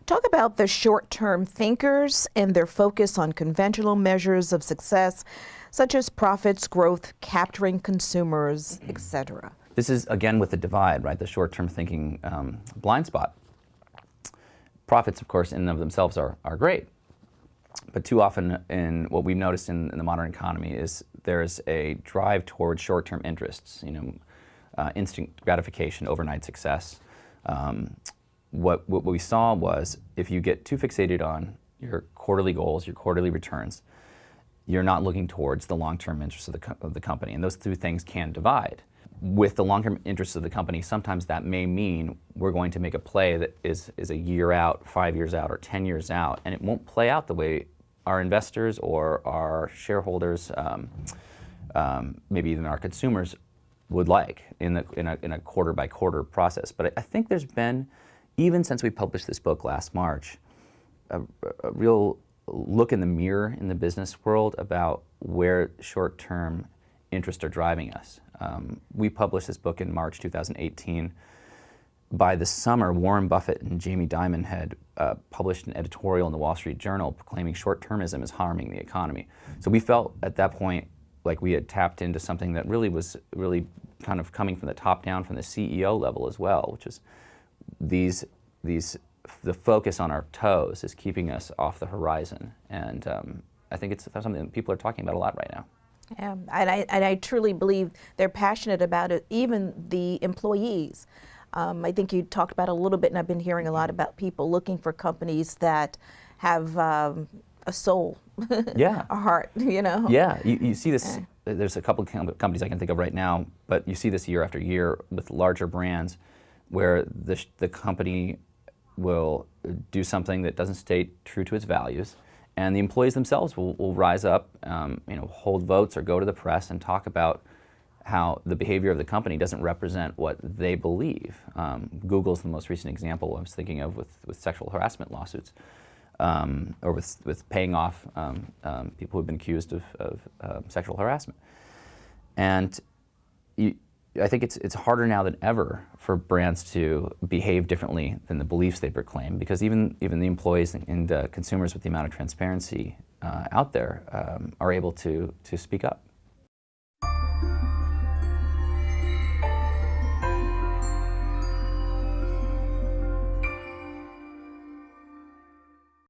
Talk about the short-term thinkers and their focus on conventional measures of success, such as profits, growth, capturing consumers, etc. This is, again, with the divide, right? The short-term thinking blind spot. Profits, of course, in and of themselves are great. But too often, in what we've noticed in the modern economy, is there's a drive towards short-term interests, instant gratification, overnight success. What we saw was, if you get too fixated on your quarterly goals, your quarterly returns, you're not looking towards the long-term interests of the company, and those two things can divide. With the long-term interests of the company, sometimes that may mean we're going to make a play that is a year out, 5 years out, or 10 years out, and it won't play out the way our investors or our shareholders, maybe even our consumers, would like in a quarter-by-quarter process. But I think there's been, even since we published this book last March, a real look in the mirror in the business world about where short-term interests are driving us. We published this book in March 2018. By the summer, Warren Buffett and Jamie Dimon had published an editorial in the Wall Street Journal proclaiming short-termism is harming the economy. So we felt at that point like we had tapped into something that was kind of coming from the top down, from the CEO level as well, which is the focus on our toes is keeping us off the horizon. And I think it's something that people are talking about a lot right now. Yeah, and I truly believe they're passionate about it, even the employees. I think you talked about it a little bit, and I've been hearing a lot about people looking for companies that have a soul, yeah, a heart, Yeah, you see this, there's a couple of companies I can think of right now, but you see this year after year with larger brands where the company will do something that doesn't stay true to its values, and the employees themselves will rise up, hold votes or go to the press and talk about how the behavior of the company doesn't represent what they believe. Google's the most recent example I was thinking of with sexual harassment lawsuits, or with paying off people who've been accused of sexual harassment. And I think it's harder now than ever for brands to behave differently than the beliefs they proclaim, because even the employees and consumers, with the amount of transparency out there, are able to speak up.